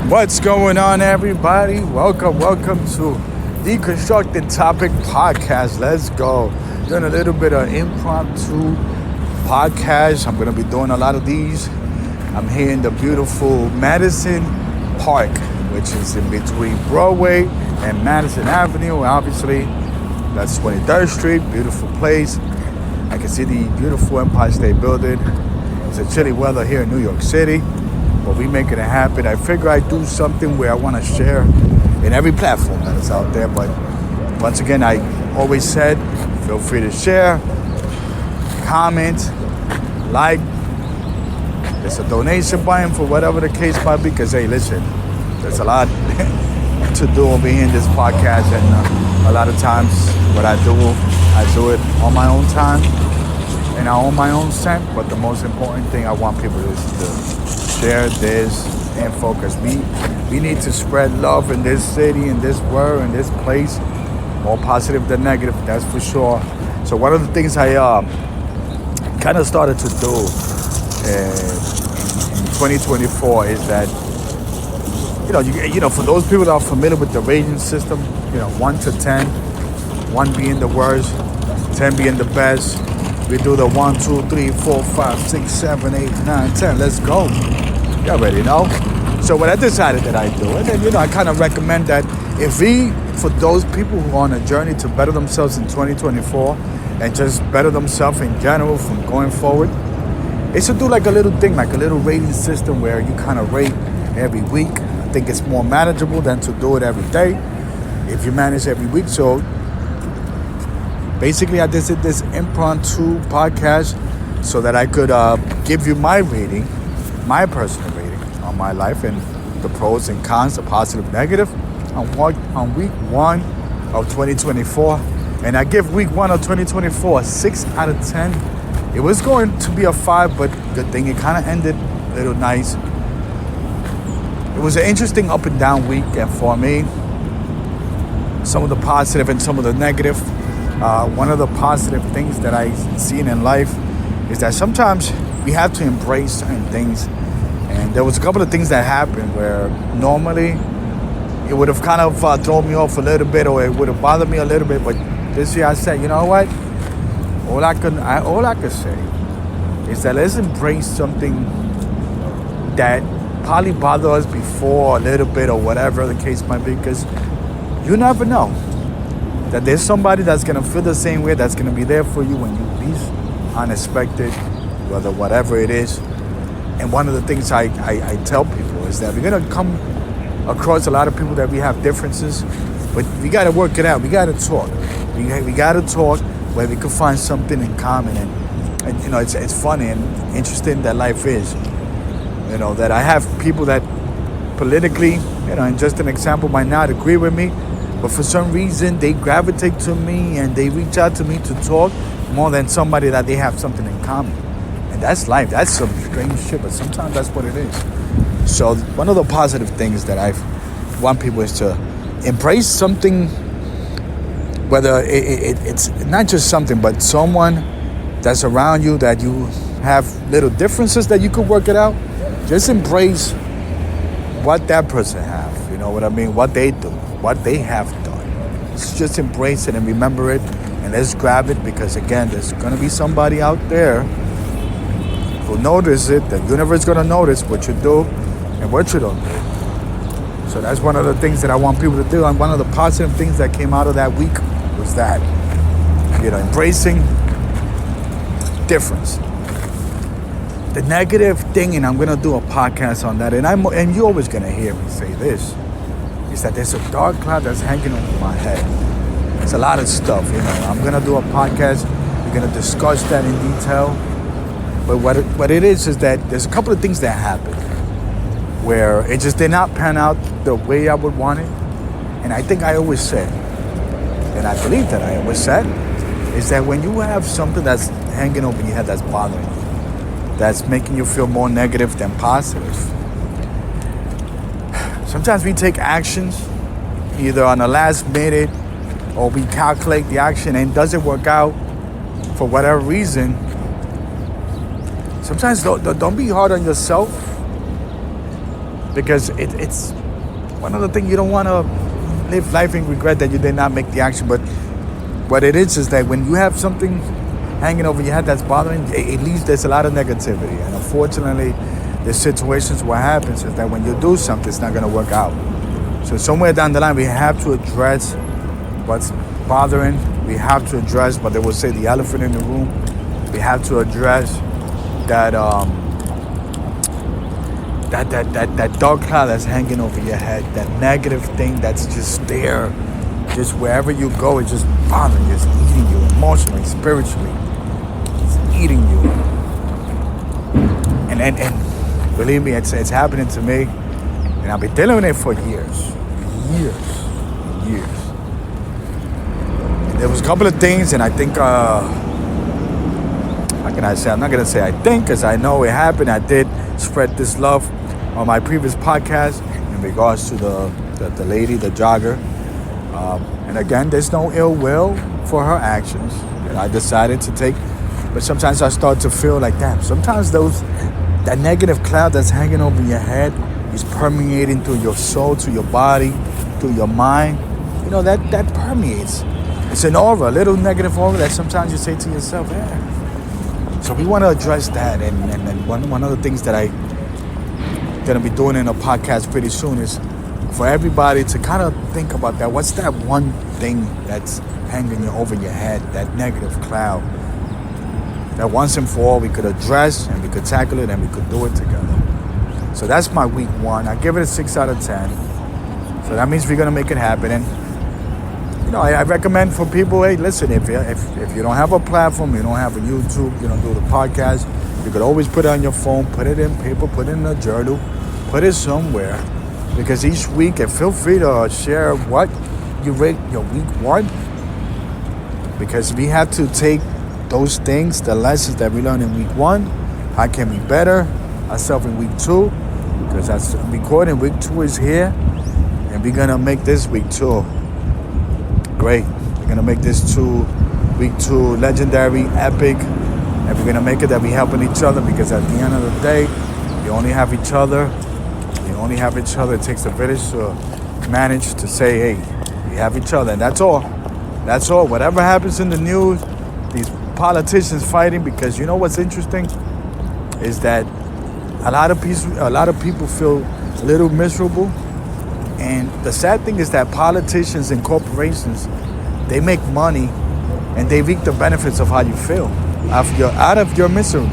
What's going on, everybody? Welcome to D-constructing Topic podcast. Let's go. Doing a little bit of impromptu podcast. I'm going to be doing a lot of these. I'm here in the beautiful Madison Park, which is in between Broadway and Madison Avenue. Obviously, that's 23rd Street. Beautiful place. I can see the beautiful Empire State Building. It's a chilly weather here in New York City, but we making it happen. I figure I do something where I want to share in every platform that is out there. But once again, I always said, feel free to share, comment, like. There's a donation button for whatever the case might be. Because hey, listen, there's a lot to do over here in this podcast, and a lot of times what I do it on my own time and I own my own scent. But the most important thing I want people is to share this and focus. We need to spread love in this city, in this world, in this place. More positive than negative, that's for sure. So one of the things I kind of started to do in 2024 is that you know for those people that are familiar with the rating system, 1 to 10, 1 being the worst, 10 being the best. We do the 1, 2, 3, 4, 5, 6, 7, 8, 9, 10. Let's go. You already know. So what I decided that I do, and then I kind of recommend that if for those people who are on a journey to better themselves in 2024 and just better themselves in general from going forward, is to do like a little thing, like a little rating system where you kind of rate every week. I think it's more manageable than to do it every day if you manage every week. So basically, I just did this impromptu podcast so that I could give you my rating, my personal rating on my life and the pros and cons, the positive, negative, on week 1 of 2024. And I give week 1 of 2024 a 6 out of 10. It was going to be a 5, but good thing it kind of ended a little nice. It was an interesting up and down week, and for me, some of the positive and some of the negative. One of the positive things that I've seen in life is that sometimes we have to embrace certain things. And there was a couple of things that happened where normally it would have kind of thrown me off a little bit, or it would have bothered me a little bit. But this year I said, you know what? All I could say is that let's embrace something that probably bothered us before a little bit, or whatever the case might be, because you never know that there's somebody that's going to feel the same way, that's going to be there for you when you least unexpected, whatever it is. And one of the things I tell people is that we're going to come across a lot of people that we have differences, but we got to work it out. We got to talk. We got to talk where we can find something in common. And it's funny and interesting that life is. That I have people that politically, and just an example, might not agree with me, but for some reason they gravitate to me and they reach out to me to talk more than somebody that they have something in common. And that's life. That's some strange shit, but sometimes that's what it is. So one of the positive things that I want people is to embrace something, whether it's not just something, but someone that's around you that you have little differences that you could work it out. Just embrace what that person have, you know what I mean? What they do, what they have done. Just embrace it and remember it, and let's grab it, because again, there's gonna be somebody out there who notice it. The universe is gonna notice what you do and what you don't do. So that's one of the things that I want people to do, and one of the positive things that came out of that week was that, embracing difference. The negative thing, and I'm gonna do a podcast on that, and you're always gonna hear me say this, is that there's a dark cloud that's hanging over my head. It's a lot of stuff, I'm gonna do a podcast. We're gonna discuss that in detail. But what it is that there's a couple of things that happen where it just did not pan out the way I would want it. And I think I always said, and I believe that I always said, is that when you have something that's hanging over your head that's bothering you, that's making you feel more negative than positive, sometimes we take actions either on the last minute, or we calculate the action and it doesn't work out for whatever reason. Sometimes don't be hard on yourself. because it's one of the things you don't want to live life in regret that you did not make the action. But what it is that when you have something hanging over your head that's bothering, at least there's a lot of negativity. And unfortunately, there's situations where happens is that when you do something, it's not going to work out. So somewhere down the line, we have to address what's bothering. We have to address what they would say the elephant in the room. We have to address that that dark cloud that's hanging over your head, that negative thing that's just there, just wherever you go, it's just bothering you, it's eating you emotionally, spiritually, it's eating you. And believe me, it's happening to me, and I've been dealing with it for years. And there was a couple of things, and I think, how can I say? I'm not gonna say I think, because I know it happened. I did spread this love on my previous podcast in regards to the lady, the jogger. And again, there's no ill will for her actions that I decided to take. But sometimes I start to feel like, damn, sometimes that negative cloud that's hanging over your head is permeating through your soul, to your body, through your mind. You know, that permeates. It's an aura, a little negative aura that sometimes you say to yourself, yeah. So we want to address that. And one of the things that I'm going to be doing in a podcast pretty soon is for everybody to kind of think about that. What's that one thing that's hanging over your head, that negative cloud, that once and for all we could address and we could tackle it and we could do it together. So that's my week 1. I give it a 6 out of 10. So that means we're going to make it happen. And, you know, I recommend for people, hey, listen, if you don't have a platform, you don't have a YouTube, you don't do the podcast, you could always put it on your phone, put it in paper, put it in a journal, put it somewhere. Because each week, and feel free to share what you rate your week 1. Because we have to take those things, the lessons that we learned in week 1, how can we better ourselves in week 2? Because that's recording, week 2 is here. And we're going to make this week 2 great. We're going to make this week 2 legendary, epic. And we're going to make it that we're helping each other, because at the end of the day, we only have each other. It takes a village to manage to say, hey, we have each other. And that's all. Whatever happens in the news, these politicians fighting, because you know what's interesting is that a lot of people feel a little miserable. And the sad thing is that politicians and corporations, they make money and they reap the benefits of how you feel out of your misery.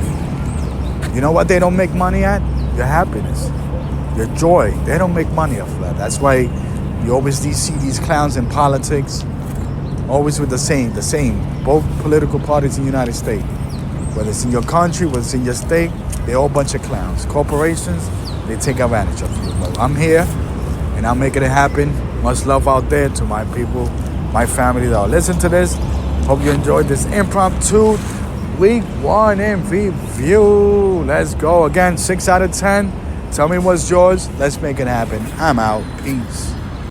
You know what they don't make money at? Your happiness, your joy. They don't make money off of that. That's why you always see these clowns in politics, always with the same, both political parties in the United States. Whether it's in your country, whether it's in your state, they're all a bunch of clowns. Corporations, they take advantage of you. But I'm here, and I'm making it happen. Much love out there to my people, my family that will listen to this. Hope you enjoyed this impromptu week 1 in review. Let's go. Again, 6 out of 10. Tell me what's yours. Let's make it happen. I'm out. Peace.